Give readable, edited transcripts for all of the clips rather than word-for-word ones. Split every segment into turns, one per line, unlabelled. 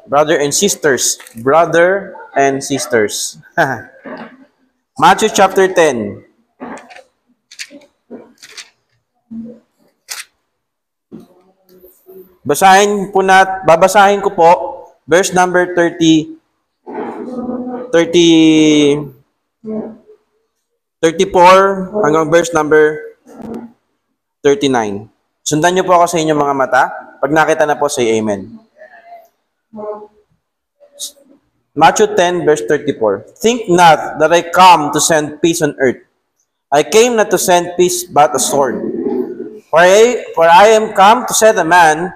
Brother and sisters. Brother and sisters. Matthew chapter 10. Babasahin ko po verse number 34 hanggang verse number 39. Sundan niyo po ako sa inyong mga mata. Pag nakita na po, say amen. Matthew 10 verse 34. Think not that I come to send peace on earth. I came not to send peace but a sword. For I am come to set a man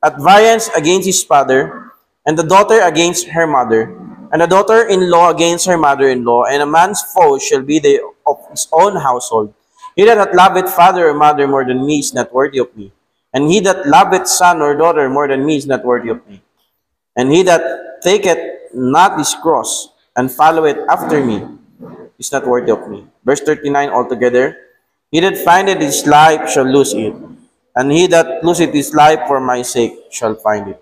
at variance against his father, and the daughter against her mother, and the daughter-in-law against her mother-in-law, and a man's foe shall be of his own household. He that loveth father or mother more than me is not worthy of me. And he that loveth son or daughter more than me is not worthy of me. And he that taketh not his cross and followeth after me is not worthy of me. Verse 39 altogether. He that findeth his life shall lose it, and he that loseth his life for my sake shall find it.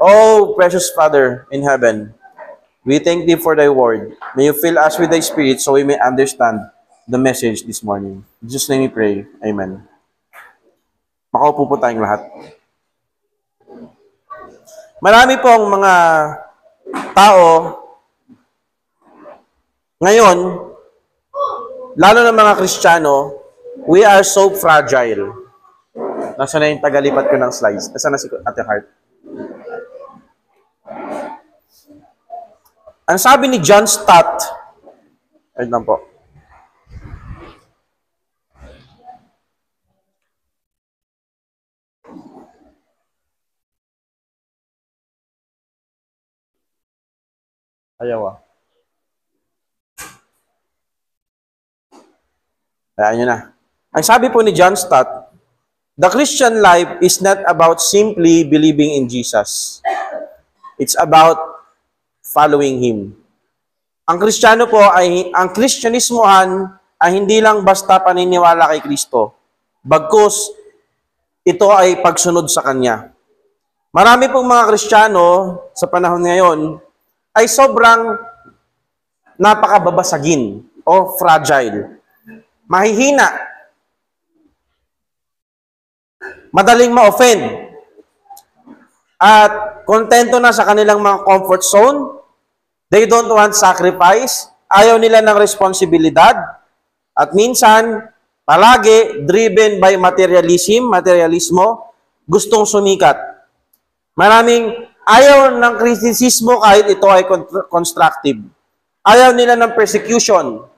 Oh, precious Father in heaven, we thank Thee for Thy word. May You fill us with Thy Spirit so we may understand the message this morning. In Jesus' name we pray. Amen. Makaupo po tayong lahat. Marami pong mga tao ngayon, lalo na mga Kristiyano, we are so fragile. Nasaan na yung tagalipat ko ng slides? Nasaan na si Ate Heart? Ang sabi ni John Stott, wait lang po. Ayaw ah. Ayan nyo na. Ang sabi po ni John Stott, the Christian life is not about simply believing in Jesus. It's about following Him. Ang Kristiyano po ang Kristyanismohan ay hindi lang basta paniniwala kay Kristo, bagkus ito ay pagsunod sa Kanya. Marami pong mga Kristiyano sa panahon ngayon ay sobrang napakababasagin o fragile. Mahihina. Madaling ma-offend. At kontento na sa kanilang mga comfort zone. They don't want sacrifice. Ayaw nila ng responsibilidad. At minsan, palagi driven by materialismo, gustong sumikat. Maraming ayaw ng kritisismo kahit ito ay constructive. Ayaw nila ng persecution.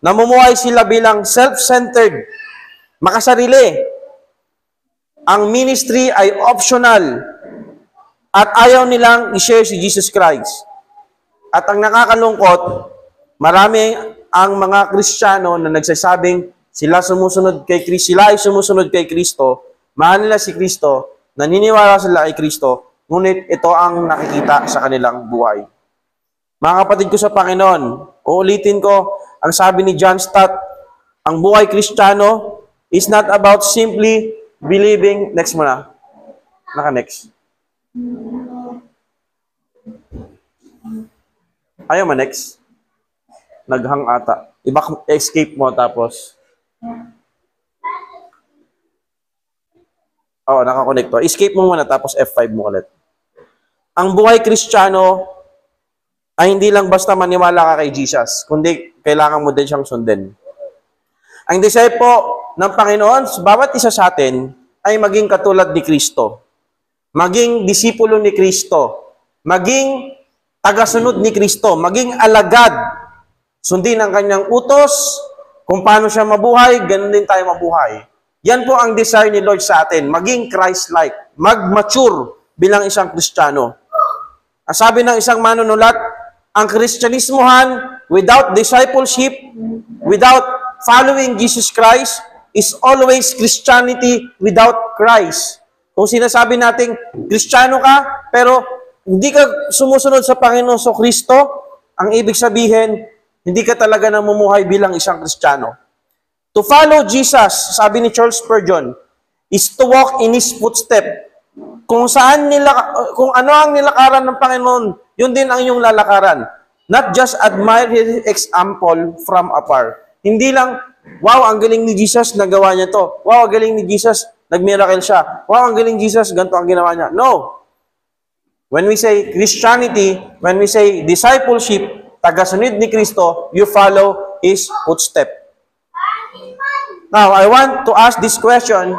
Namumuhay sila bilang self-centered, makasarili. Ang ministry ay optional at ayaw nilang i-share si Jesus Christ. At ang nakakalungkot, marami ang mga Kristiyano na nagsasabing sila ay sumusunod kay Kristo, mahal nila si Kristo, naniniwala sila kay Kristo, ngunit ito ang nakikita sa kanilang buhay. Mga kapatid ko sa Panginoon, uulitin ko, ang sabi ni John Stott, ang buhay Kristiyano is not about simply believing. Next muna. Naka-next. Ayaw mo next. Naghang ata. Escape mo tapos. Naka-connect to. Escape mo muna tapos F5 mo ulit. Ang buhay Kristiyano ay hindi lang basta maniwala ka kay Jesus, kundi kailangan mo din siyang sundin. Ang desire po ng Panginoon, bawat isa sa atin ay maging katulad ni Kristo. Maging disipulo ni Kristo. Maging tagasunod ni Kristo. Maging alagad. Sundin ang kanyang utos. Kung paano siya mabuhay, ganun din tayo mabuhay. Yan po ang desire ni Lord sa atin. Maging Christ-like. Mag-mature bilang isang Kristiyano. Ang sabi ng isang manunulat, ang Kristyanismohan without discipleship, without following Jesus Christ, is always Christianity without Christ. Kung sinasabi nating Kristiyano ka, pero hindi ka sumusunod sa Panginoon sa Kristo, ang ibig sabihin, hindi ka talaga namumuhay bilang isang Kristiyano. To follow Jesus, sabi ni Charles Spurgeon, is to walk in His footstep. kung kung ano ang nilakaran ng Panginoon, yun din ang iyong lalakaran. Not just admire His example from afar. Hindi lang, wow, ang galing ni Jesus, nagawa niya to. Wow, ang galing ni Jesus, nag-miracle siya. Wow, ang galing Jesus, ganito ang ginawa niya. No. When we say Christianity, when we say discipleship, tagasunod ni Kristo, you follow His footstep. Now, I want to ask this question,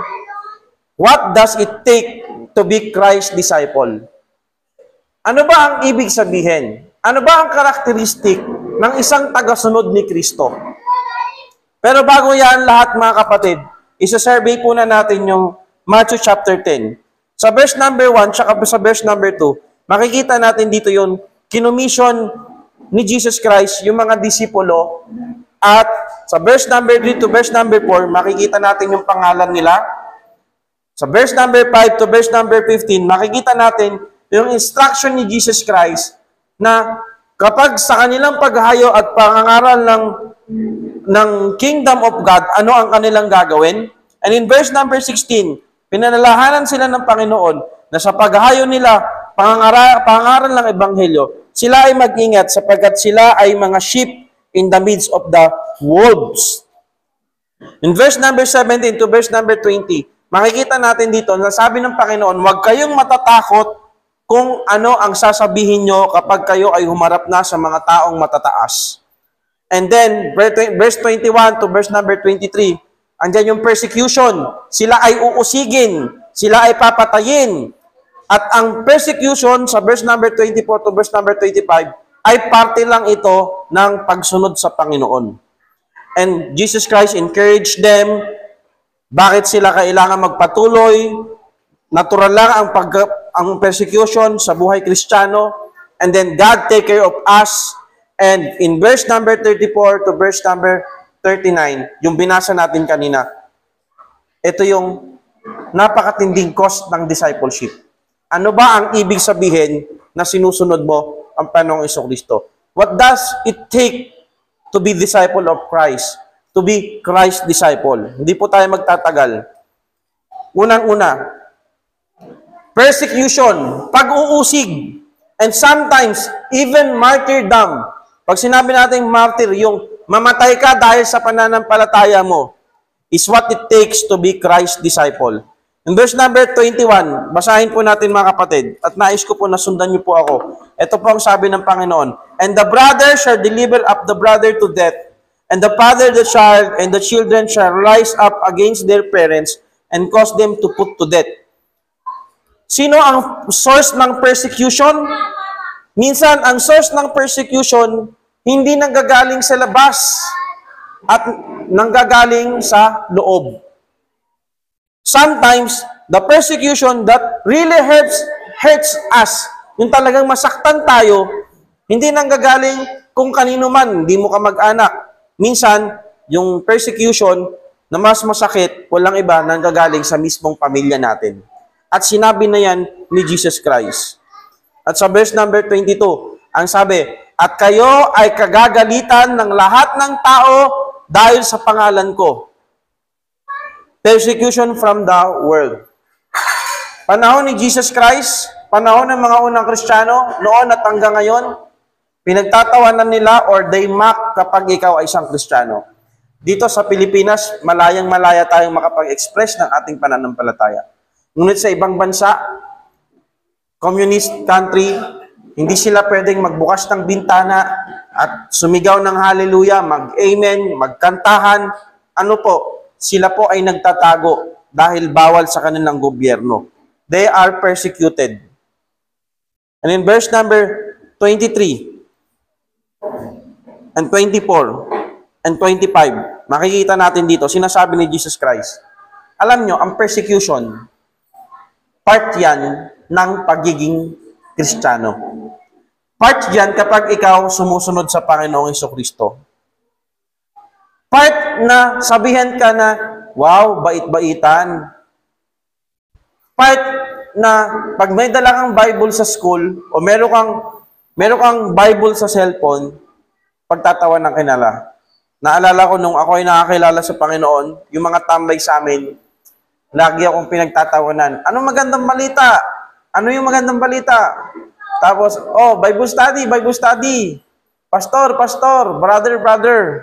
what does it take to be Christ's disciple? Ano ba ang ibig sabihin? Ano ba ang karakteristik ng isang tagasunod ni Kristo? Pero bago yan lahat mga kapatid, isa-survey po na natin yung Matthew chapter 10. Sa verse number 1, tsaka sa verse number 2, makikita natin dito yung kinumission ni Jesus Christ, yung mga disipulo, at sa verse number 3 to verse number 4, makikita natin yung pangalan nila. Sa verse number 5 to verse number 15, makikita natin yung instruction ni Jesus Christ na kapag sa kanilang paghahayo at pangangaral ng kingdom of God, ano ang kanilang gagawin? And in verse number 16, pinanalahanan sila ng Panginoon na sa paghahayo nila, pangangaral ng Ebanghelyo, sila ay mag-ingat sapagkat sila ay mga sheep in the midst of the wolves. In verse number 17 to verse number 20, makikita natin dito na sabi ng Panginoon, huwag kayong matatakot kung ano ang sasabihin nyo kapag kayo ay humarap na sa mga taong matataas. And then, verse 21 to verse number 23, andyan yung persecution. Sila ay uusigin, sila ay papatayin. At ang persecution sa verse number 24 to verse number 25 ay parte lang ito ng pagsunod sa Panginoon. And Jesus Christ encouraged them. Bakit sila kailangan magpatuloy? Natural lang ang persecution sa buhay Kristiyano. And then God take care of us. And in verse number 34 to verse number 39, yung binasa natin kanina, ito yung napakatinding cost ng discipleship. Ano ba ang ibig sabihin na sinusunod mo ang Panginoong Jesucristo? What does it take to be disciple of Christ? To be Christ's disciple? Hindi po tayo magtatagal. Unang-una, persecution, pag-uusig, and sometimes even martyrdom. Pag sinabi natin martyr, yung mamatay ka dahil sa pananampalataya mo, is what it takes to be Christ's disciple. In verse number 21, basahin po natin mga kapatid, at nais ko po na sundan niyo po ako. Ito po ang sabi ng Panginoon, and the brother shall deliver up the brother to death, and the father the child, and the children shall rise up against their parents, and cause them to put to death. Sino ang source ng persecution? Minsan, ang source ng persecution, hindi nanggagaling sa labas, at nanggagaling sa loob. Sometimes, the persecution that really hurts us, yung talagang masaktan tayo, hindi nanggagaling kung kanino man, hindi mo ka mag-anak. Minsan, yung persecution na mas masakit, walang iba, nanggagaling sa mismong pamilya natin. At sinabi na yan ni Jesus Christ. At sa verse number 22, ang sabi, at kayo ay kagagalitan ng lahat ng tao dahil sa pangalan ko. Persecution from the world. Panahon ni Jesus Christ, panahon ng mga unang Kristiyano, noon at hanggang ngayon, pinagtatawanan nila or they mock kapag ikaw ay isang Kristiyano. Dito sa Pilipinas, malayang-malaya tayong makapag-express ng ating pananampalataya. Ngunit sa ibang bansa, communist country, hindi sila pwedeng magbukas ng bintana at sumigaw ng hallelujah, mag-amen, magkantahan. Ano po? Sila po ay nagtatago dahil bawal sa kanilang gobyerno. They are persecuted. And in verse number 23 and 24 and 25, makikita natin dito, sinasabi ni Jesus Christ, alam nyo, ang persecution, part yan ng pagiging Kristiyano. Part yan kapag ikaw sumusunod sa Panginoong Jesucristo. Part na sabihan ka na, wow, bait-baitan. Part na pag may dala kang Bible sa school o meron kang Bible sa cellphone, pagtatawa ng kinala. Naalala ko nung ako ay nakakilala sa Panginoon, yung mga tambay sa amin, lagi akong pinagtatawanan. Anong magandang balita? Ano yung magandang balita? Tapos, oh, Bible study, Bible study. Pastor, pastor, brother, brother.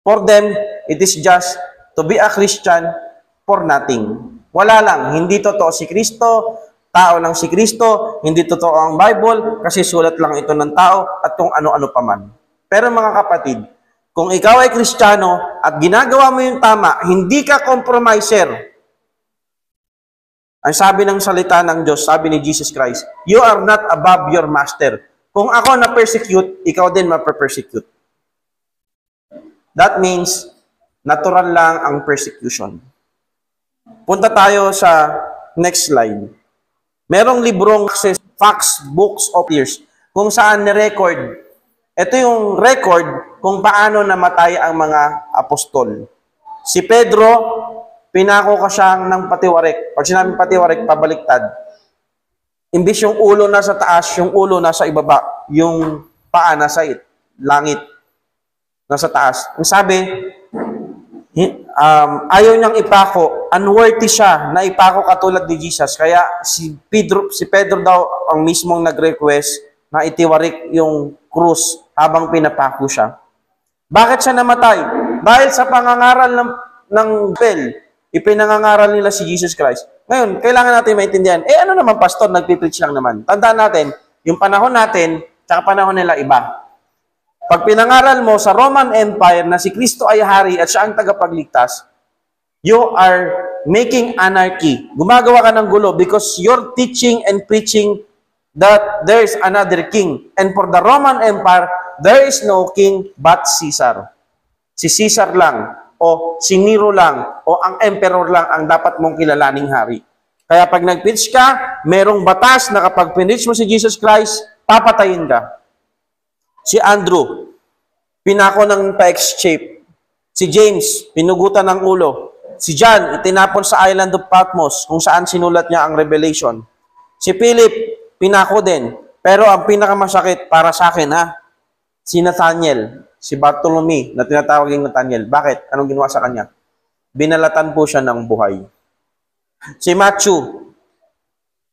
For them, it is just to be a Christian for nothing. Wala lang, hindi totoo si Kristo, tao lang si Kristo, hindi totoo ang Bible, kasi sulat lang ito ng tao at kung ano-ano pa man. Pero mga kapatid, kung ikaw ay Kristiyano at ginagawa mo yung tama, hindi ka compromiser. Ang sabi ng salita ng Diyos, sabi ni Jesus Christ, you are not above your master. Kung ako na-persecute, ikaw din ma-persecute. That means, natural lang ang persecution. Punta tayo sa next slide. Merong librong Facts, Books of Years, kung saan ni-record. Ito yung record kung paano namatay ang mga apostol. Si Pedro, pinako ka siyang ng patiwarik. Pag sinabing patiwarik, pabaliktad. Imbis yung ulo nasa taas, yung ulo nasa ibaba. Yung paa nasa langit. Nasa taas. Ang sabi, ayaw niyang ipako. Unworthy siya na ipako katulad ni Jesus. Kaya si Pedro daw ang mismong nag-request na itiwarik yung krus habang pinapako siya. Bakit siya namatay? Dahil sa pangangaral ng bell. Ipinangangaral nila si Jesus Christ. Ngayon, kailangan natin maintindihan, ano naman pastor, nagpipreach lang naman. Tandaan natin, yung panahon natin, tsaka panahon nila iba. Pag pinangaral mo sa Roman Empire na si Kristo ay hari at siya ang tagapagligtas, you are making anarchy. Gumagawa ka ng gulo because you're teaching and preaching that there is another king. And for the Roman Empire, there is no king but Caesar. Si Caesar lang. O si Nero lang, o ang emperor lang ang dapat mong kilalaning hari. Kaya pag nag-preach ka, merong batas na kapag pinreach mo si Jesus Christ, papatayin ka. Si Andrew, pinako ng pa-exchange. Si James, pinugutan ng ulo. Si John, itinapon sa island of Patmos, kung saan sinulat niya ang Revelation. Si Philip, pinako din. Pero ang pinakamasakit para sa akin, si Nathaniel, si Bartolome, na tinatawag yung Nathaniel. Bakit? Anong ginawa sa kanya? Binalatan po siya ng buhay. Si Matthew,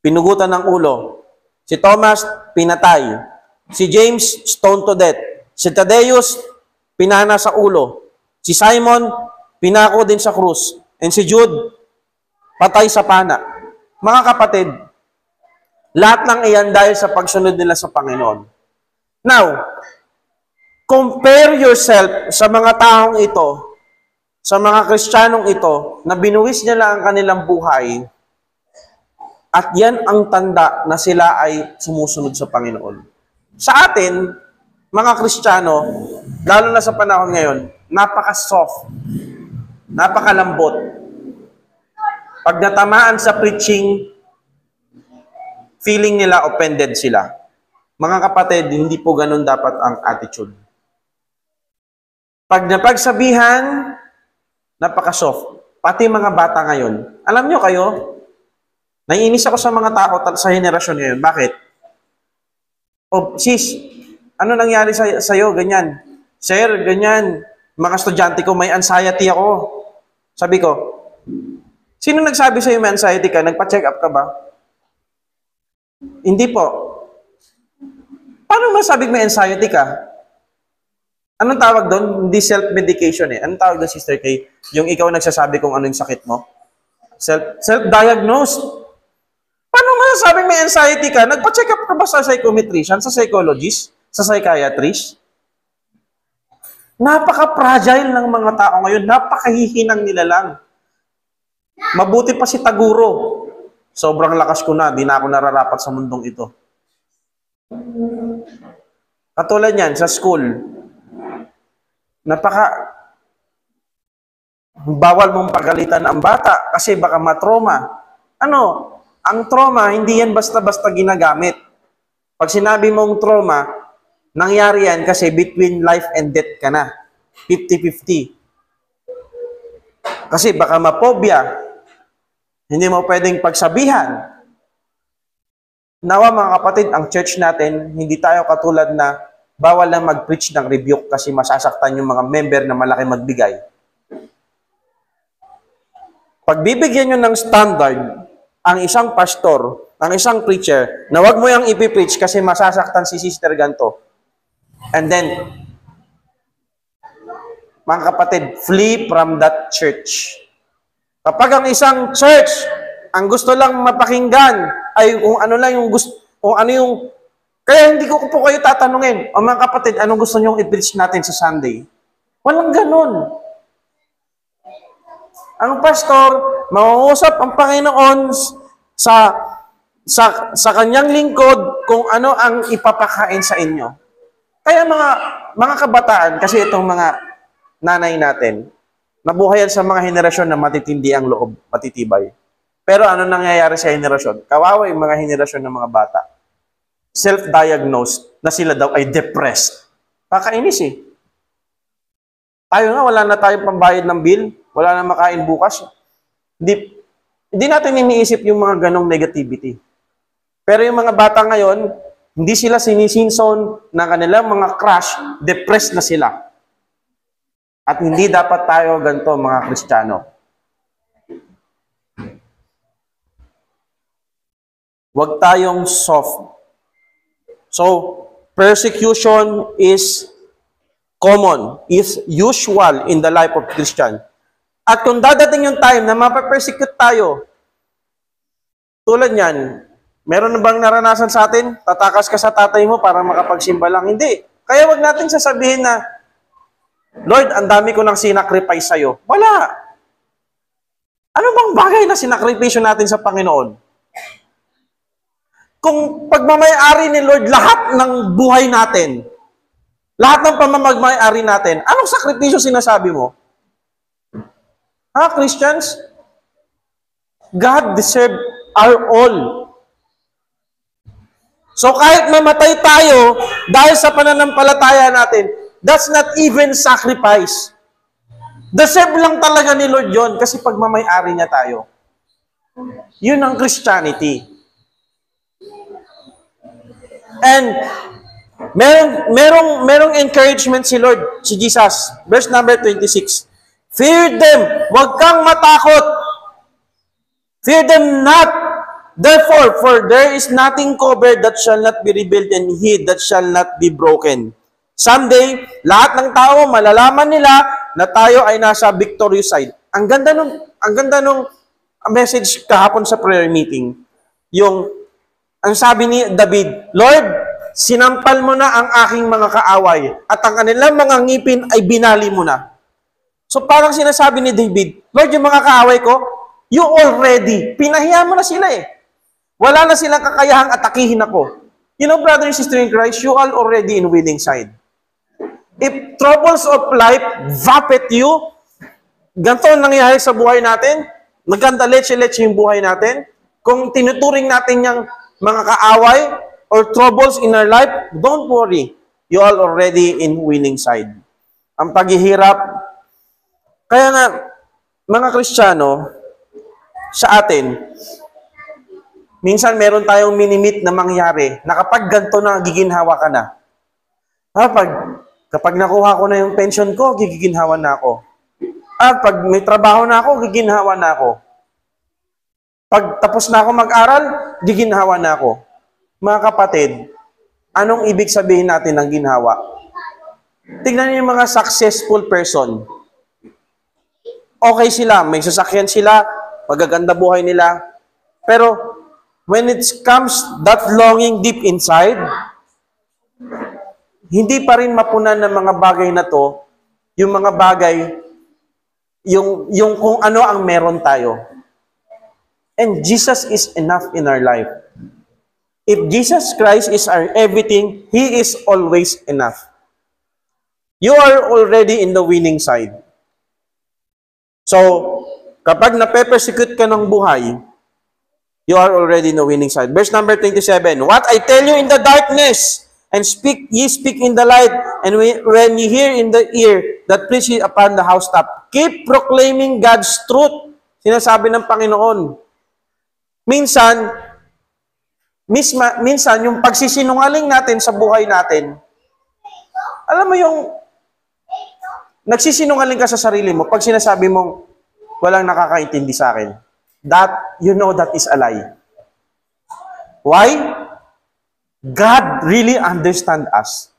pinugutan ng ulo. Si Thomas, pinatay. Si James, stoned to death. Si Thaddeus, pinana sa ulo. Si Simon, pinako din sa krus. And si Jude, patay sa pana. Mga kapatid, lahat ng iyan dahil sa pagsunod nila sa Panginoon. Now, compare yourself sa mga taong ito, sa mga Kristiyanong ito, na binuwis nila ang kanilang buhay, at yan ang tanda na sila ay sumusunod sa Panginoon. Sa atin, mga Kristiyano, lalo na sa panahon ngayon, napaka-soft, napakalambot. Pag natamaan sa preaching, feeling nila offended sila. Mga kapatid, hindi po ganun dapat ang attitude. Pag napagsabihan, napaka-soft. Pati mga bata ngayon. Alam nyo kayo, naiinis ako sa mga tao sa henerasyon ngayon. Bakit? Oh, sis, ano nangyari sa'yo? Ganyan. Sir, ganyan. Mga estudyante ko, may anxiety ako. Sabi ko, sino nagsabi sa'yo may anxiety ka? Nagpa-check up ka ba? Hindi po. Paano masabi may anxiety ka? Anong tawag doon? Hindi self-medication eh. Anong tawag doon, Sister Kay? Yung ikaw nagsasabi kung ano yung sakit mo? Self-diagnosed. Paano masasabi may anxiety ka? Nagpa-check up ka ba sa psychometrician, sa psychologist, sa psychiatrist? Napaka-fragile ng mga tao ngayon. Napakahihinang nila lang. Mabuti pa si Taguro. Sobrang lakas ko na. Di na ako nararapat sa mundong ito. Katulad yan, sa school, bawal mong pagalitan ang bata kasi baka matrauma. Ang trauma, hindi yan basta-basta ginagamit. Pag sinabi mong trauma, nangyari yan kasi between life and death ka na. 50-50. Kasi baka mapobia. Hindi mo pwedeng pagsabihan. Nawa mga kapatid, ang church natin, hindi tayo katulad na bawal lang mag-preach ng rebuke kasi masasaktan yung mga member na malaki magbigay. Pag bibigyan nyo ng standard ang isang pastor ang isang preacher na wag mo yung ipipreach kasi masasaktan si Sister ganto. And then, mga kapatid, flee from that church. Kapag ang isang church, ang gusto lang mapakinggan ay kung ano lang yung gusto, kung ano yung, kaya hindi ko po kayo tatanungin, o mga kapatid, anong gusto nyo i-preach natin sa Sunday? Walang ganun. Ang pastor, mauusap ang Panginoon sa kanyang lingkod kung ano ang ipapakain sa inyo. Kaya mga kabataan, kasi itong mga nanay natin, nabuhayan sa mga henerasyon na matitindi ang loob, matitibay. Pero ano nangyayari sa henerasyon? Kawawa yung mga henerasyon ng mga bata. Self-diagnosed na sila daw ay depressed. Kakainis eh. Tayo nga, wala na tayong pambayad ng bill, wala na makain bukas. Hindi natin iniisip yung mga ganong negativity. Pero yung mga bata ngayon, hindi sila sinisinson ng kanilang mga crush, depressed na sila. At hindi dapat tayo ganito mga Kristiyano. Huwag tayong soft. So, persecution is common, is usual in the life of Christian. At kung dadating yung time na mapapersecute tayo, tulad niyan, meron na bang naranasan sa atin? Tatakas ka sa tatay mo para makapagsimba lang? Hindi. Kaya wag natin sasabihin na, Lord, ang dami ko nang sinacrifice sa'yo. Wala. Ano bang bagay na sinakripisyo natin sa Panginoon? Kung pagmamayari ni Lord lahat ng buhay natin, lahat ng pamamagmayari natin, anong sakripisyo sinasabi mo? Ha, Christians? God deserves our all. So kahit mamatay tayo dahil sa pananampalataya natin, that's not even sacrifice. Deserve lang talaga ni Lord yon kasi pagmamayari niya tayo. Yun ang Christianity. And merong encouragement si Lord, si Jesus. Verse number 26. Fear them. Huwag kang matakot. Fear them not. Therefore, for there is nothing covered that shall not be revealed and hid that shall not be broken. Someday, lahat ng tao malalaman nila na tayo ay nasa victorious side. Ang ganda nung message kahapon sa prayer meeting. Ang sabi ni David, Lord, sinampal mo na ang aking mga kaaway at ang kanilang mga ngipin ay binali mo na. So parang sinasabi ni David, Lord, yung mga kaaway ko, you already, pinahiya mo na sila eh. Wala na silang kakayahang atakihin ako. You know, brother and sister in Christ, you are already in winning side. If troubles of life vapet you, ganito ang nangyayari sa buhay natin, maganda leche-leche yung buhay natin, kung tinuturing natin yung mga kaaway or troubles in our life, don't worry. You are already in winning side. Ang paghihirap, kaya nga, mga Kristiyano, sa atin, minsan meron tayong minimit na mangyari na kapag ganito na, giginhawa ka na. Kapag nakuha ko na yung pension ko, giginhawa na ako. At pag may trabaho na ako, giginhawa na ako. Pag tapos na ako mag-aral, giginhawa na ako. Mga kapatid, anong ibig sabihin natin ng ginhawa? Tignan niyo yung mga successful person. Okay sila, may sasakyan sila, magaganda buhay nila. Pero when it comes that longing deep inside, hindi pa rin mapunan ng mga bagay na to, yung mga bagay, yung kung ano ang meron tayo. And Jesus is enough in our life. If Jesus Christ is our everything, He is always enough. You are already in the winning side. So, kapag nape-persecute ka ng buhay, you are already in the winning side. Verse number 27, What I tell you in the darkness, and ye speak in the light, and when ye hear in the ear, that preaching upon the housetop, keep proclaiming God's truth. Sinasabi ng Panginoon. Minsan, yung pagsisinungaling natin sa buhay natin, alam mo yung, nagsisinungaling ka sa sarili mo, pag sinasabi mong, walang nakakaintindi sa akin, that, you know that is a lie. Why? God really understand us.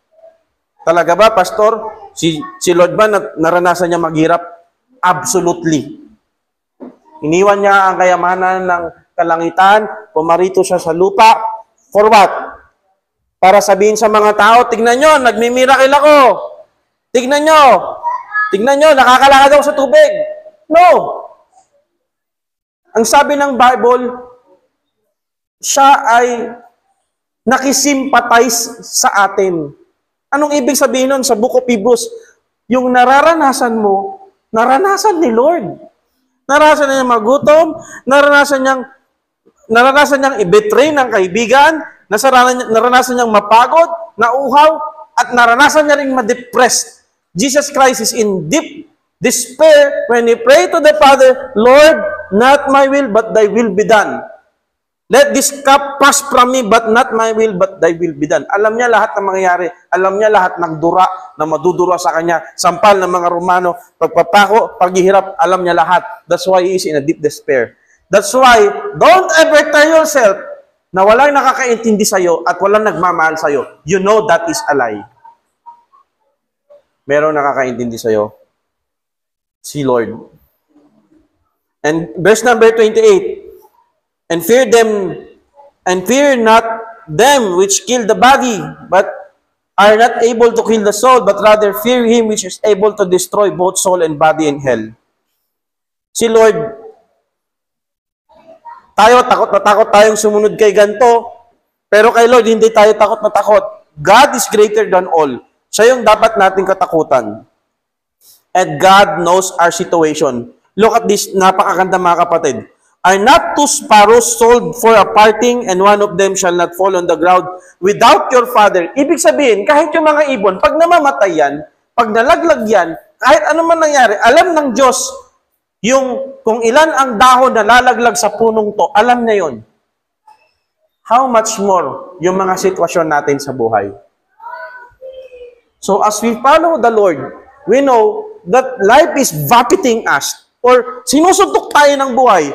Talaga ba, Pastor? Si Lord ba naranasan niya maghirap? Absolutely. Iniwan niya ang kayamanan ng kalangitan, pumarito siya sa lupa. For what? Para sabihin sa mga tao, tignan nyo, nagmimiracle ako. Tignan nyo, nakakalakad ako sa tubig. No. Ang sabi ng Bible, siya ay nakisimpatize sa atin. Anong ibig sabihin nun sa Book of Hebrews? Yung nararanasan mo, naranasan ni Lord. Naranasan niya magutom, naranasan niyang i-betray ng kaibigan, naranasan niyang mapagod, nauhaw, at naranasan niya ring ma-depressed. Jesus Christ is in deep despair when He prayed to the Father, Lord, not my will, but Thy will be done. Let this cup pass from me, but not my will, but Thy will be done. Alam niya lahat ng mangyayari. Alam niya lahat ng dura na madudura sa kanya. Sampal ng mga Romano, pagpapako, paghihirap, alam niya lahat. That's why He is in a deep despair. That's why, don't ever tell yourself na walang nakakaintindi sa'yo at walang nagmamahal sa'yo. You know that is a lie. Merong nakakaintindi sa'yo. Si Lord. And verse number 28, and fear not them which kill the body, but are not able to kill the soul, but rather fear Him which is able to destroy both soul and body in hell. Si Lord, takot na takot tayong sumunod kay ganito, pero kay Lord, hindi tayo takot na takot. God is greater than all. Siya yung dapat nating katakutan. And God knows our situation. Look at this, napakaganda mga kapatid. Are not two sparrows sold for a parting, and one of them shall not fall on the ground without your Father? Ibig sabihin, kahit yung mga ibon, pag namamatay yan, pag nalaglag yan, kahit ano man nangyari, alam ng Diyos, yung kung ilan ang dahon na lalaglag sa punong to, alam niya yon. How much more yung mga sitwasyon natin sa buhay? So as we follow the Lord, we know that life is buffeting us, or sinusuntok tayo ng buhay.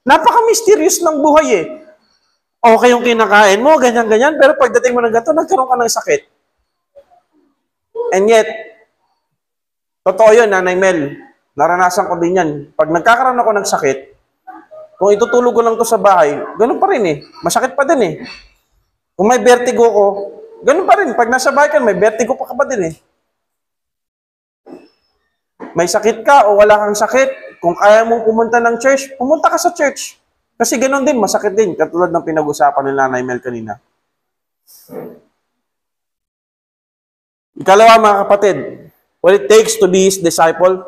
Napaka-mysterious ng buhay eh. Okay yung kinakain mo, ganyan-ganyan, pero pagdating mo ng ganito, nagkaroon ka ng sakit. And yet, totoo yun, Nanay Mel, naranasan ko din yan. Pag nagkakaroon ako ng sakit, kung itutulog ko lang to sa bahay, ganun pa rin eh. Masakit pa din eh. Kung may vertigo ko, ganun pa rin. Pag nasa bahay ka, may vertigo pa din eh. May sakit ka o wala kang sakit, kung kaya mong pumunta ng church, pumunta ka sa church. Kasi ganoon din, masakit din, katulad ng pinag-usapan ni Nanay Mel kanina. Ikalawa mga kapatid, what it takes to be His disciple,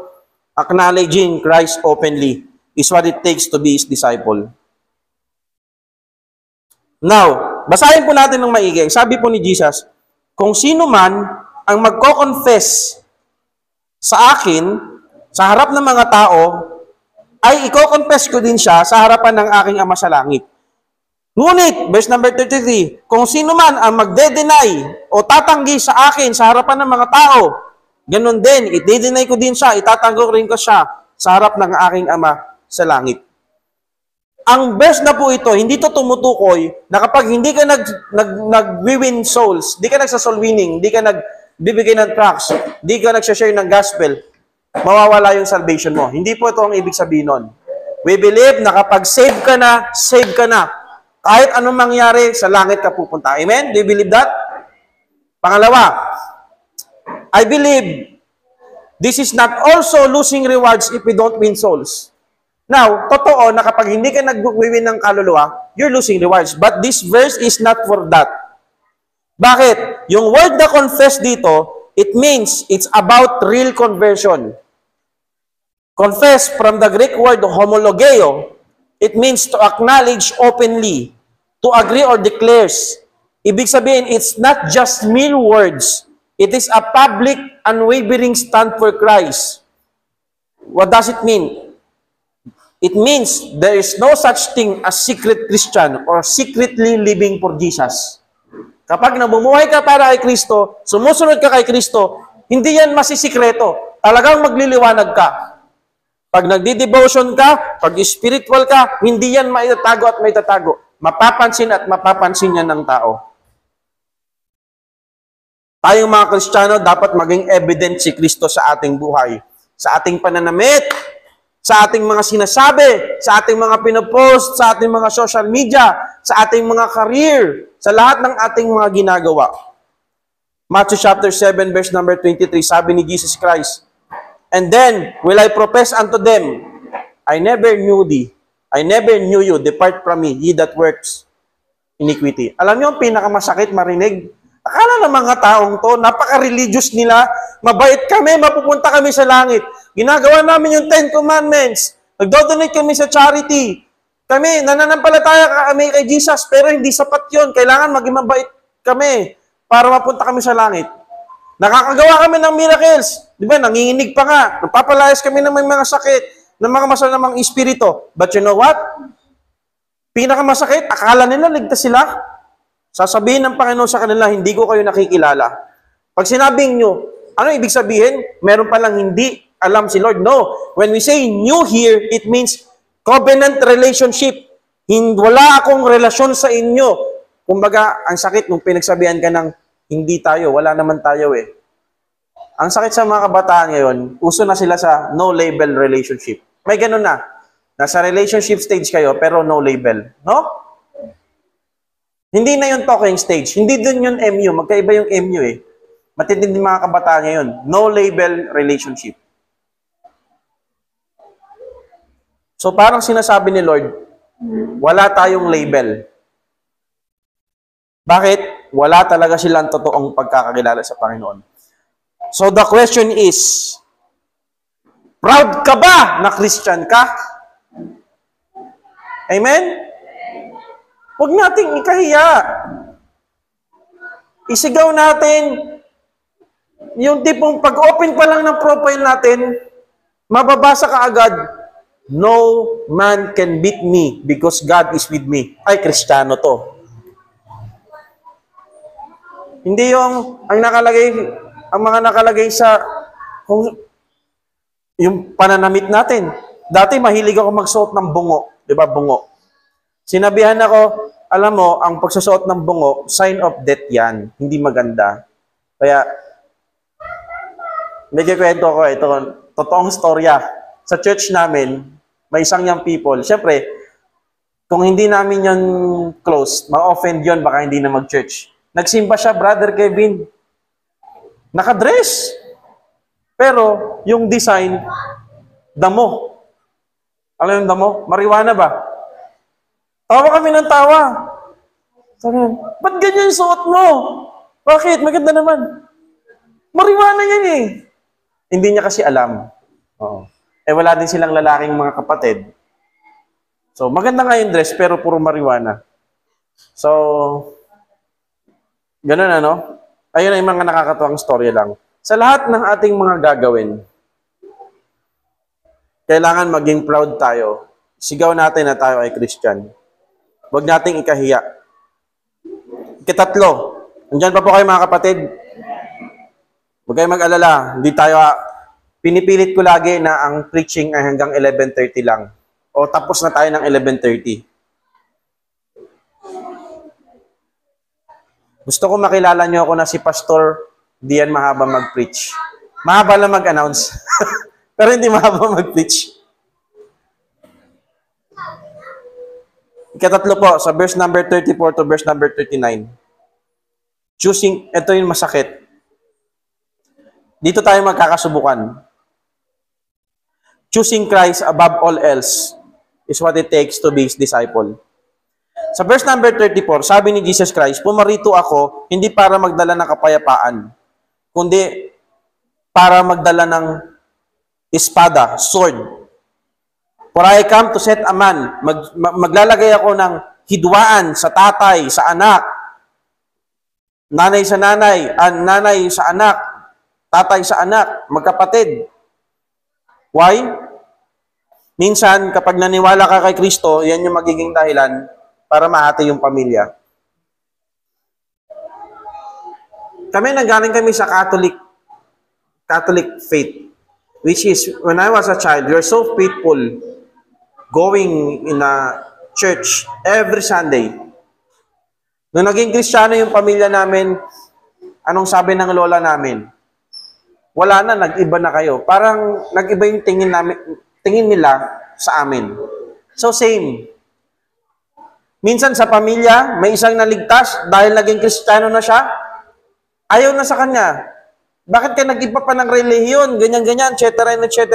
acknowledging Christ openly is what it takes to be His disciple. Now, basahin po natin ng maigi. Sabi po ni Jesus, kung sino man ang magko-confess sa akin, sa harap ng mga tao, ay i-confess ko din siya sa harapan ng aking Ama sa langit. Ngunit, verse number 33, kung sino man ang magde-deny o tatanggi sa akin sa harapan ng mga tao, ganun din, i-deny ko din siya, itatanggol rin ko siya sa harap ng aking Ama sa langit. Ang verse na po ito, hindi to tumutukoy na kapag hindi ka nag-win souls, hindi ka nagsa-soul winning, hindi ka nagbibigay ng tracts, hindi ka nagsashare ng gospel, mawawala yung salvation mo. Hindi po ito ang ibig sabihin nun. We believe na kapag save ka na, save ka na. Kahit anong mangyari, sa langit ka pupunta. Amen? Do you believe that? Pangalawa, I believe this is not also losing rewards if we don't win souls. Now, totoo na kapag hindi ka nag-win ng kaluluwa, you're losing rewards. But this verse is not for that. Bakit? Yung word na confess dito, it means it's about real conversion. Confess from the Greek word homologeo, it means to acknowledge openly, to agree or declares. Ibig sabihin, it's not just mere words. It is a public, unwavering stand for Christ. What does it mean? It means there is no such thing as secret Christian or secretly living for Jesus. Kapag namumuhay ka para kay Kristo, sumusunod ka kay Kristo, hindi yan masisikreto. Talagang magliliwanag ka. Pag nagdi-devotion ka, pag spiritual ka, hindi yan maitatago at maitatago. mapapansin at mapapansin yan ng tao. Tayong mga Kristiyano, dapat maging evident si Kristo sa ating buhay, sa ating pananamit, sa ating mga sinasabi, sa ating mga pinopost, sa ating mga social media, sa ating mga career, sa lahat ng ating mga ginagawa. Matthew chapter 7, verse number 23, sabi ni Jesus Christ, "And then will I profess unto them, I never knew thee. I never knew you. Depart from me, ye that works iniquity." Alam niyo, ang pinakamasakit marinig? Akala ng mga taong to, napaka-religious nila, mabait kami, mapupunta kami sa langit. Ginagawa namin yung 10 Commandments. Nagdodonate kami sa charity. Kami, nananampalataya kami kay Jesus, pero hindi sapat yun. Kailangan maging mabait kami para mapunta kami sa langit. Nakakagawa kami ng miracles. Di ba? Nanginginig pa nga. Nagpapalayas kami ng may mga sakit, ng mga masalamang espiritu. But you know what? Pinakamasakit, akala nila ligtas sila. Sasabihin ng Panginoon sa kanila, hindi ko kayo nakikilala. Pag sinabing nyo, ano ibig sabihin? Meron palang hindi alam si Lord. No. When we say new here, it means covenant relationship. Wala akong relasyon sa inyo. Kumbaga, ang sakit nung pinagsabihan ka ng hindi tayo, wala naman tayo eh. Ang sakit sa mga kabataan ngayon, uso na sila sa no label relationship. May ganun na. Nasa relationship stage kayo, pero no label. No? Hindi na yung talking stage. Hindi dun yung MU. Magkaiba yung MU eh. Matitindi mga kabataan ngayon. No label relationship. So parang sinasabi ni Lord, wala tayong label. Bakit? Wala talaga silang totoong pagkakakilala sa Panginoon. So the question is, proud ka ba na Christian ka? Amen? Huwag nating ikahiya. Isigaw natin yung tipong pag-open pa lang ng profile natin, mababasa ka agad, no man can beat me because God is with me. Ay, Kristiyano to. Hindi yung ang mga nakalagay sa yung pananamit natin. Dati mahilig ako magsuot ng bungo. Di ba, bungo? Sinabihan ako, alam mo, ang pagsusuot ng bungo, sign of death yan. Hindi maganda. Kaya, may kikwento ko, ito, totoong storya. Sa church namin, may isang young people. Siyempre, kung hindi namin yon close, ma-offend yon baka hindi na mag-church. Nagsimba siya, Brother Kevin. Nakadress. Pero, yung design, damo. Alam yung damo? Marijuana ba? Tawa kami ng tawa. Sabi niya, ba't ganyan yung suot mo? Bakit? Maganda naman. Marijuana yan eh. Hindi niya kasi alam. Oo. Eh wala din silang lalaking mga kapatid. So maganda nga yung dress pero puro marijuana. So, ganun ano? Ayun ay mga nakakatuwang storya lang. Sa lahat ng ating mga gagawin, kailangan maging proud tayo. Sigaw natin na tayo ay Christian. Huwag nating ikahiya. Ikatatlo, andyan pa po kayo mga kapatid? Huwag kayong mag-alala. Hindi tayo, pinipilit ko lagi na ang preaching ay hanggang 11:30 lang. O tapos na tayo ng 11:30. Gusto ko makilala niyo ako na si Pastor Dian Mahaba mag-preach. Mahaba lang mag-announce. Pero hindi mahaba mag-preach. Ikatatlo po, sa verse number 34 to verse number 39. Choosing, ito yung masakit. Dito tayo magkakasubukan. Choosing Christ above all else is what it takes to be His disciple. Sa verse number 34, sabi ni Jesus Christ, pumarito ako, hindi para magdala ng kapayapaan, kundi para magdala ng espada, sword. For I come to set a man. Maglalagay ako ng hidwaan sa tatay, sa anak, nanay sa nanay, nanay sa anak, tatay sa anak, magkapatid. Why? Minsan, kapag naniwala ka kay Kristo, yan yung magiging dahilan para mahati yung pamilya. Kami, nanggaling kami sa Catholic faith, which is, when I was a child, you're so faithful going in a church every Sunday. Nung naging Kristiyano yung pamilya namin, anong sabi ng lola namin? Wala na, nag-iba na kayo. Parang nag-iba yung tingin nila sa amin. So same. Minsan sa pamilya, may isang naligtas dahil naging Kristiyano na siya, ayaw na sa kanya. Bakit ka nag-iba pa ng relihiyon? Ganyan-ganyan, etc. etc.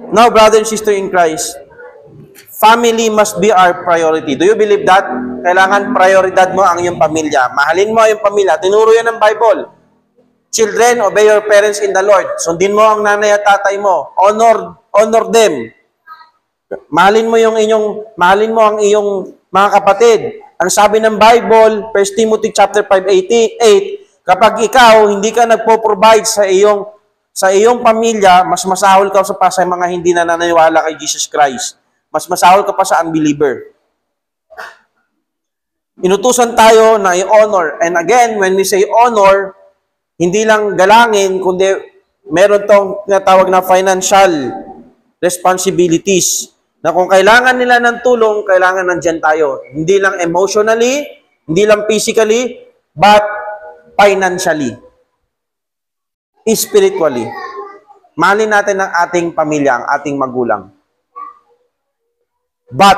Now, brother and sister in Christ, family must be our priority. Do you believe that? Kailangan prioridad mo ang iyong pamilya. Mahalin mo ang iyong pamilya. Tinuro yan ng Bible. Children, obey your parents in the Lord. Sundin mo ang nanay at tatay mo. Honor them. Mahalin mo ang iyong mga kapatid. Ang sabi ng Bible, 1 Timothy chapter 5:8, kapag ikaw hindi ka nagpo-provide sa iyong pamilya, mas masahol ka sa mga hindi na naniniwala kay Jesus Christ. Mas masahol ka pa sa unbeliever. Inutusan tayo na i-honor. And again, when we say honor, hindi lang galangin, kundi meron tong tinatawag na financial responsibilities. Na kung kailangan nila ng tulong, kailangan nandyan tayo. Hindi lang emotionally, hindi lang physically, but financially. Spiritually. Mahalin natin ang ating pamilya, ang ating magulang. But,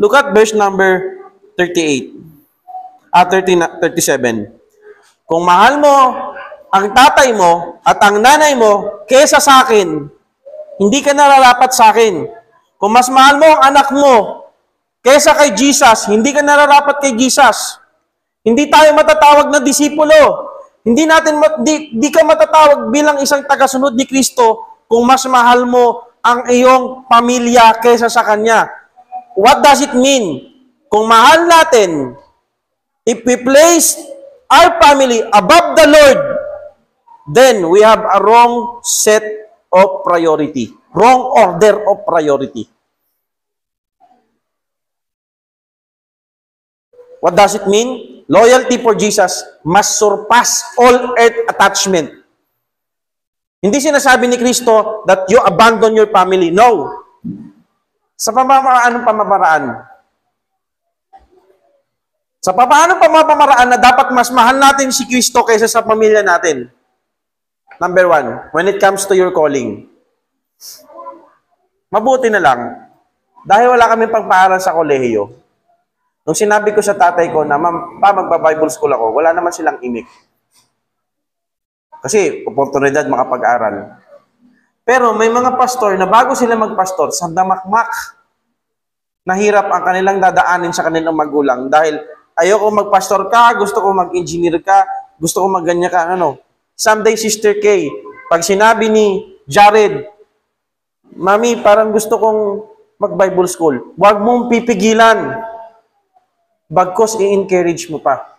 look at verse number 37. Kung mahal mo ang tatay mo at ang nanay mo kaysa sa akin, hindi ka nararapat sa akin. Kung mas mahal mo ang anak mo kaysa kay Jesus, hindi ka nararapat kay Jesus. Hindi tayo matatawag na disipulo. Hindi ka matatawag bilang isang tagasunod ni Kristo kung mas mahal mo ang iyong pamilya kaysa sa Kanya. What does it mean? Kung mahal natin, if we place our family above the Lord, then we have a wrong set of priority. Wrong order of priority. What does it mean? Loyalty for Jesus must surpass all earth attachment. Hindi sinasabi ni Kristo that you abandon your family. No. Sa pamamaraan na dapat mas mahal natin si Kristo kaysa sa pamilya natin. Number 1, when it comes to your calling, mabuti na lang, dahil wala kaming pagpaaral sa kolehiyo, nung sinabi ko sa tatay ko na, magba-Bible school ako, wala naman silang imik. Kasi, oportunidad makapag-aral. Pero may mga pastor na bago sila magpastor, sa damakmak, nahirap ang kanilang dadaanin sa kanilang magulang dahil ayoko magpastor ka, gusto ko mag-engineer ka, gusto ko mag-ganya ka, Someday, Sister Kay, pag sinabi ni Jared, Mami, parang gusto kong mag-Bible school, huwag mong pipigilan. Bagkos i-encourage mo pa.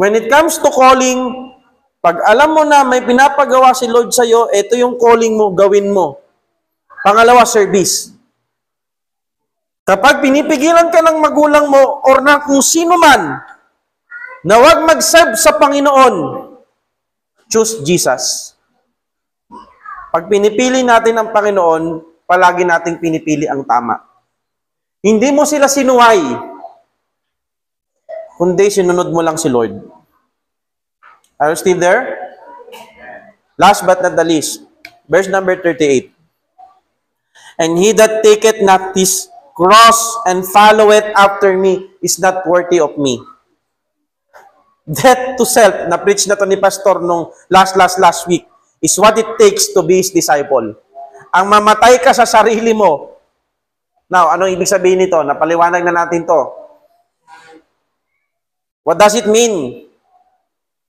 When it comes to calling, pag alam mo na may pinapagawa si Lord sa'yo, ito yung calling mo, gawin mo. Pangalawa, service. Kapag pinipigilan ka ng magulang mo or na kung sino man na huwag mag-serve sa Panginoon, choose Jesus. Pag pinipili natin ang Panginoon, palagi nating pinipili ang tama. Hindi mo sila sinuway, kundi sinunod mo lang si Lord. Are you still there? Last but not the least, verse number 38. And he that taketh not his cross and followeth after me is not worthy of me. Death to self, na-preach na to ni Pastor nung last week, is what it takes to be his disciple. Ang mamatay ka sa sarili mo. Now, anong ibig sabihin nito? Napaliwanag na natin to. What does it mean?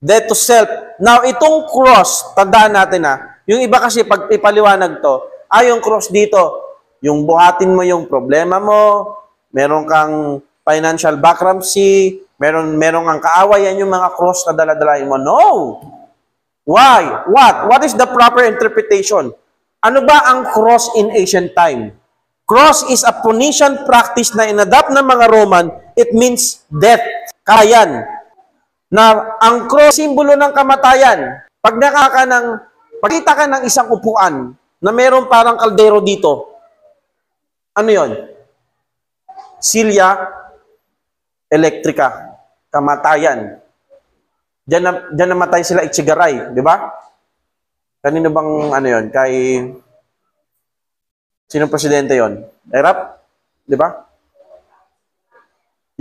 Death to self. Now, itong cross, tandaan natin yung iba kasi pag ipaliwanag to, yung cross dito, yung buhatin mo yung problema mo, meron kang financial bankruptcy, meron kang kaaway, yan yung mga cross na daladalain mo. No! Why? What? What is the proper interpretation? Ano ba ang cross in ancient time? Cross is a punition practice na inadapt ng mga Roman. It means death. Kayan. Na ang cross, simbolo ng kamatayan. Pag pakita ka ng isang upuan, na meron parang kaldero dito. Ano yon? Silya Electrica. Kamatayan. Diyan namatay sila Echegaray, di ba? Kanino bang ano yon? Kay sino presidente yon? Erap? Di ba?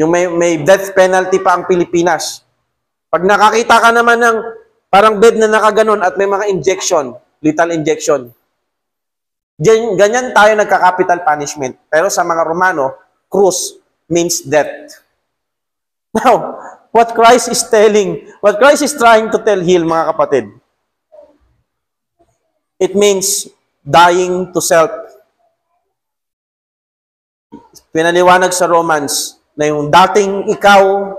Yung may death penalty pa ang Pilipinas. Pag nakakita ka naman ng parang bed na nakaganon at may mga injection, lethal injection, ganyan tayo nagka-capital punishment. Pero sa mga Romano, krus means death. Now, what Christ is trying to tell here, mga kapatid, it means dying to self. Pinaliwanag sa Romans na yung dating ikaw,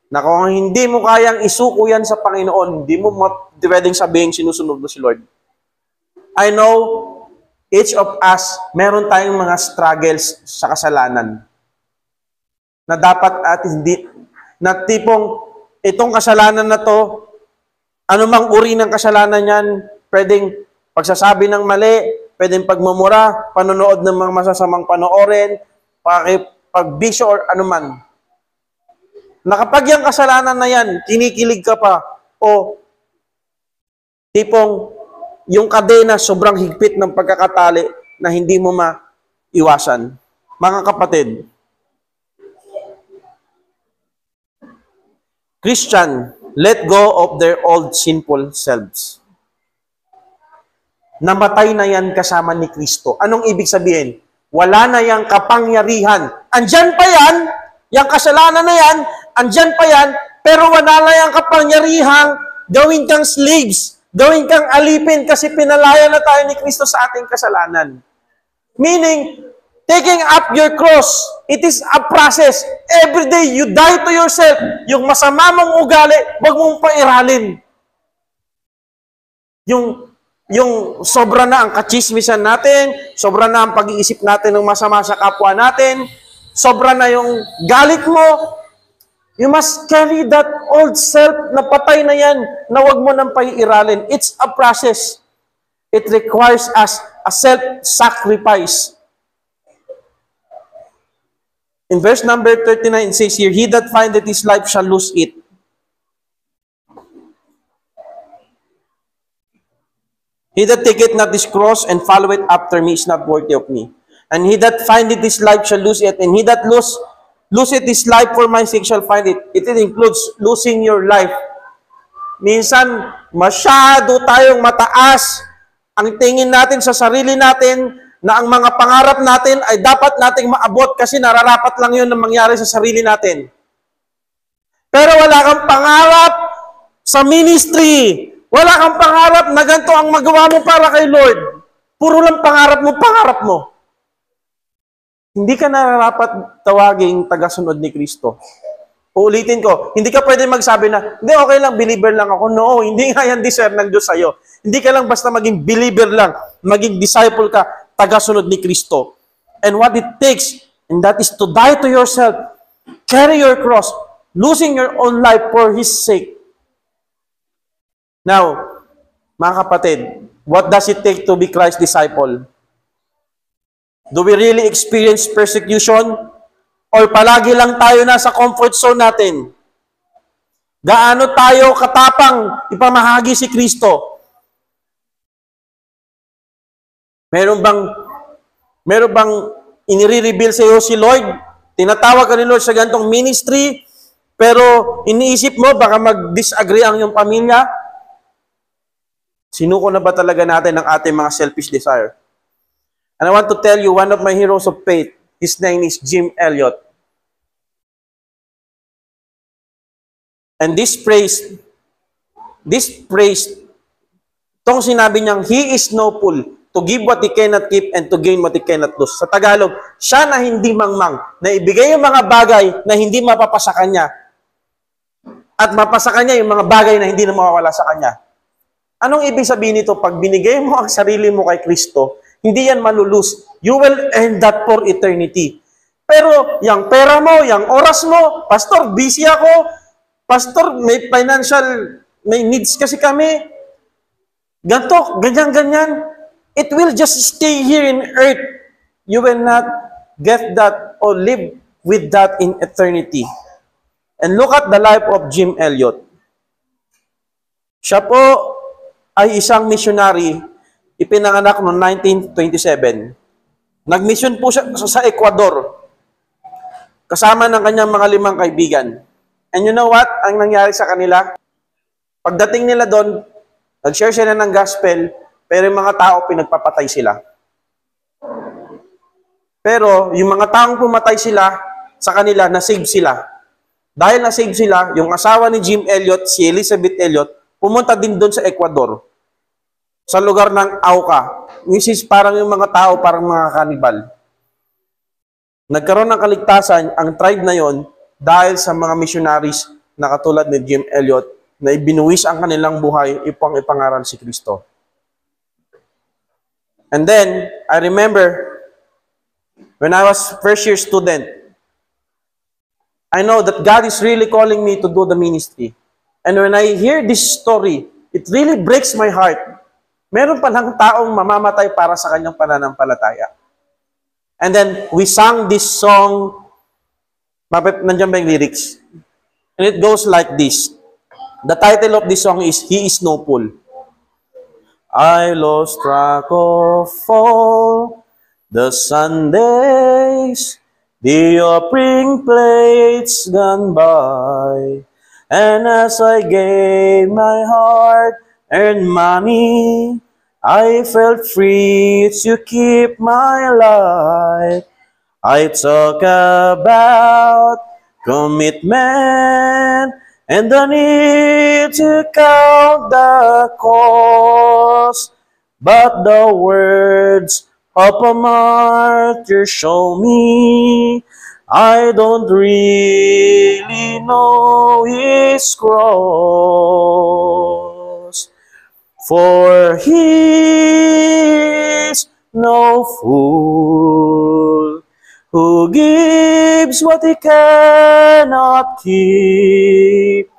na kung hindi mo kayang isuko yan sa Panginoon, hindi mo pwedeng sabihin sinusunod mo si Lord. I know, each of us, meron tayong mga struggles sa kasalanan. Na dapat at hindi, na tipong, itong kasalanan na to, anumang uri ng kasalanan yan, pwedeng pagsasabi ng mali, pwedeng pagmumura, panonood ng mga masasamang panoorin, pagbisyo or anuman. Na kapag yung kasalanan na yan, kinikilig ka pa, o tipong yung kadena sobrang higpit ng pagkakatali na hindi mo maiwasan. Mga kapatid, Christian, let go of their old sinful selves. Namatay na yan kasama ni Kristo. Anong ibig sabihin? Wala na yang kapangyarihan. Andyan pa yan, yung kasalanan na yan, andyan pa yan, pero wala na yung kapangyarihang gawin kang slaves, gawin kang alipin kasi pinalaya na tayo ni Kristo sa ating kasalanan. Meaning, taking up your cross, it is a process. Every day, you die to yourself. Yung masama mong ugali, wag mong pairalin. Yung sobra na ang kachismisan natin, sobra na ang pag-iisip natin ng masama sa kapwa natin, sobra na yung galit mo, you must carry that old self na patay na yan, na wag mo nang paiiralin. It's a process. It requires us a self-sacrifice. In verse number 39, it says here, he that findeth his life shall lose it. He that taketh not his cross and followeth after me is not worthy of me. And he that findeth his life shall lose it. And he that loseth his life for my sake shall find it. It includes losing your life. Minsan, masyado tayong mataas ang tingin natin sa sarili natin na ang mga pangarap natin ay dapat nating maabot kasi nararapat lang yun na mangyari sa sarili natin. Pero wala kang pangarap sa ministry. Wala kang pangarap na ganito ang magawa mo para kay Lord. Puro lang pangarap mo. Hindi ka nararapat tawaging tagasunod ni Kristo. Uulitin ko, hindi ka pwede magsabi na, hindi, okay lang, believer lang ako. No, hindi nga yan deserve ng Diyos sa'yo. Hindi ka lang basta maging believer lang, maging disciple ka, tagasunod ni Kristo. And what it takes, and that is to die to yourself, carry your cross, losing your own life for His sake. Now, mga kapatid, what does it take to be Christ's disciple? Do we really experience persecution? Or palagi lang tayo nasa comfort zone natin? Gaano tayo katapang ipamahagi si Kristo? Meron bang inire-reveal sa iyo si Lord? Tinatawag ka ni Lord sa gantong ministry, pero iniisip mo baka mag-disagree ang iyong pamilya? Sinuko na ba talaga natin ang ating mga selfish desire? And I want to tell you, one of my heroes of faith, his name is Jim Elliot. And this praise, itong sinabi niyang, he is no fool to give what he cannot keep and to gain what he cannot lose. Sa Tagalog, siya na hindi mangmang, na ibigay yung mga bagay na hindi mapapasa kanya, at mapasa kanya yung mga bagay na hindi na mawawala sa kanya. Anong ibig sabihin nito? Pag binigay mo ang sarili mo kay Kristo, hindi yan malulus. You will earn that for eternity. Pero, yung pera mo, yung oras mo, Pastor, busy ako. Pastor, may needs kasi kami. Ganto, ganyan. It will just stay here in earth. You will not get that or live with that in eternity. And look at the life of Jim Elliot. Siya po ay isang missionary, ipinanganak noong 1927. Nag-mission po siya sa Ecuador, kasama ng kanyang mga 5 kaibigan. And you know what? Ang nangyari sa kanila? Pagdating nila doon, nag-share sila ng gospel, pero yung mga tao, pinagpapatay sila. Pero yung mga taong pumatay sila, sa kanila, nasave sila. Dahil nasave sila, yung asawa ni Jim Elliot, si Elizabeth Elliot, pumunta din doon sa Ecuador, sa lugar ng Auca. Which is parang yung mga tao, parang mga kanibal. Nagkaroon ng kaligtasan ang tribe na yon dahil sa mga missionaries na katulad ni Jim Elliot na ibinuwis ang kanilang buhay upang ipangaral si Kristo. And then, I remember, when I was first year student, I know that God is really calling me to do the ministry. And when I hear this story, it really breaks my heart. Meron pa lang taong mamamatay para sa kanyang pananampalataya. And then, we sang this song. Nandiyan ba yung lyrics? And it goes like this. The title of this song is, He is No Fool. I lost track of all the Sundays, the offering plates gone by. And as I gave my heart and money, I felt free to keep my life. I talk about commitment and the need to count the cost. But the words of a martyr show me I don't really know His cross. For He is no fool who gives what he cannot keep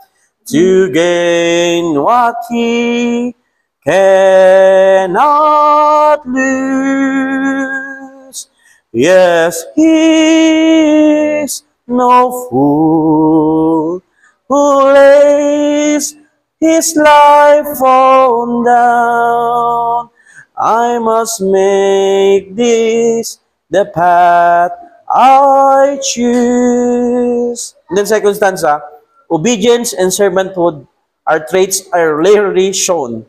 to gain what he cannot lose. Yes, He is no fool who lays his life on down. I must make this the path I choose. Then second stanza, obedience and servanthood are traits are rarely shown,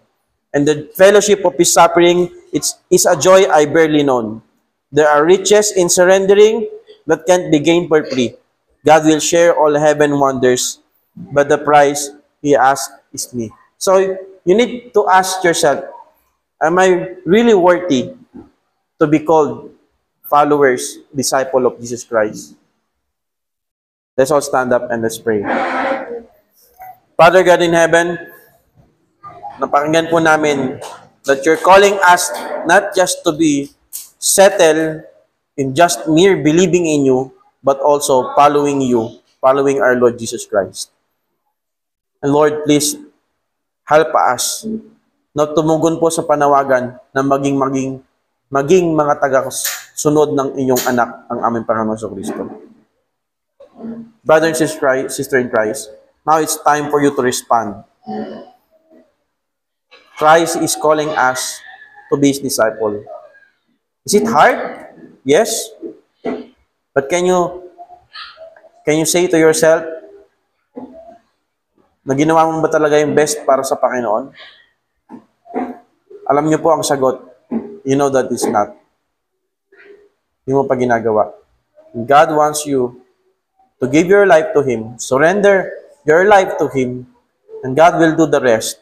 and the fellowship of His suffering is a joy I barely known. There are riches in surrendering that can't be gained for free. God will share all heaven wonders, but the price He asks is me. So you need to ask yourself, am I really worthy to be called followers, disciple of Jesus Christ? Let's all stand up and let's pray. Father God in heaven, napakinggan po namin that you're calling us not just to be settled in just mere believing in you, but also following you, following our Lord Jesus Christ. And Lord, please help us na tumugon po sa panawagan na maging mga taga-sunod ng inyong anak, ang aming Panginoon sa Kristo. Brother and sister in Christ, now it's time for you to respond. Christ is calling us to be His disciple. Is it hard? Yes. But can you say to yourself, na ginawa mo ba talaga yung best para sa Panginoon? Alam niyo po ang sagot. You know that it's not. Hindi mo pa ginagawa. God wants you to give your life to Him, surrender your life to Him, and God will do the rest.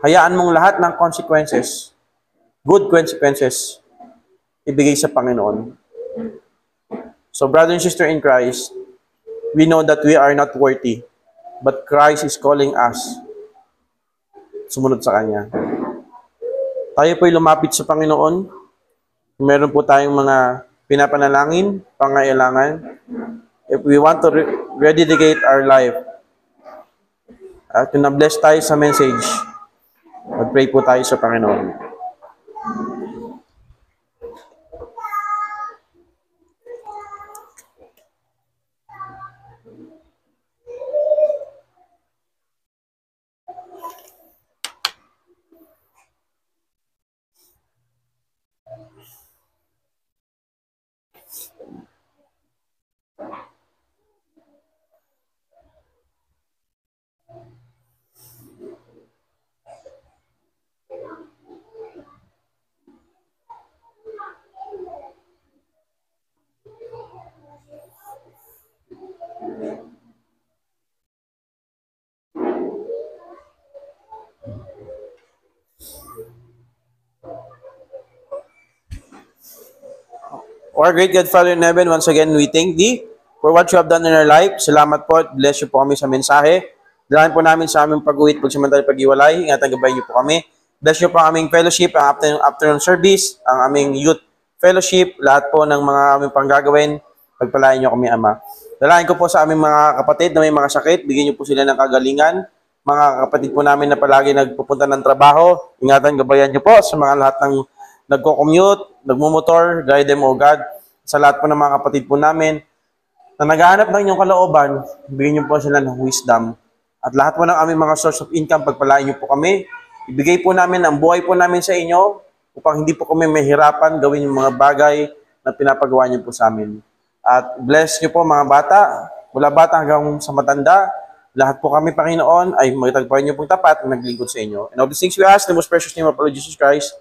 Hayaan mong lahat ng consequences, good consequences, ibigay sa Panginoon. So, brother and sister in Christ, we know that we are not worthy, but Christ is calling us sumunod sa Kanya. Tayo po'y lumapit sa Panginoon. Meron po tayong mga pinapanalangin, pangailangan. If we want to rededicate our life, at na-bless tayo sa message, Mag-pray po tayo sa Panginoon. Our great God, Father in heaven, once again, we thank Thee for what You have done in our life. Salamat po at bless You po kami sa mensahe. Dalahan po namin sa aming pag-uwit, pagsamantala pag-iwalay. Ingatan gabay Niyo po kami. Bless You po ang aming fellowship, ang afternoon service, ang aming youth fellowship, lahat po ng mga aming panggagawin. Pagpalain Niyo kami, Ama. Dalahan ko po sa aming mga kapatid na may mga sakit. Bigyan Niyo po sila ng kagalingan. Mga kapatid po namin na palagi nagpupunta ng trabaho. Ingatan gabayan Niyo po sa mga lahat ng nagko-commute, nagmumotor, guide them, O God. Sa lahat po ng mga kapatid po namin na naghahanap ng inyong kalooban, bigyan niyo po sila ng wisdom. At lahat po ng aming mga source of income, pagpalain niyo po kami. Ibigay po namin ang buhay po namin sa inyo upang hindi po kami mahirapan gawin yung mga bagay na pinapagawa niyo po sa amin. At bless niyo po mga bata, mula bata hanggang sa matanda. Lahat po kami, Panginoon, ay magtagpuan niyo pong tapat na naglingkod sa inyo. And all these things we ask in the most precious name of our Lord Jesus Christ.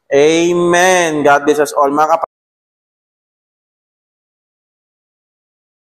Amen. God bless us all. Mga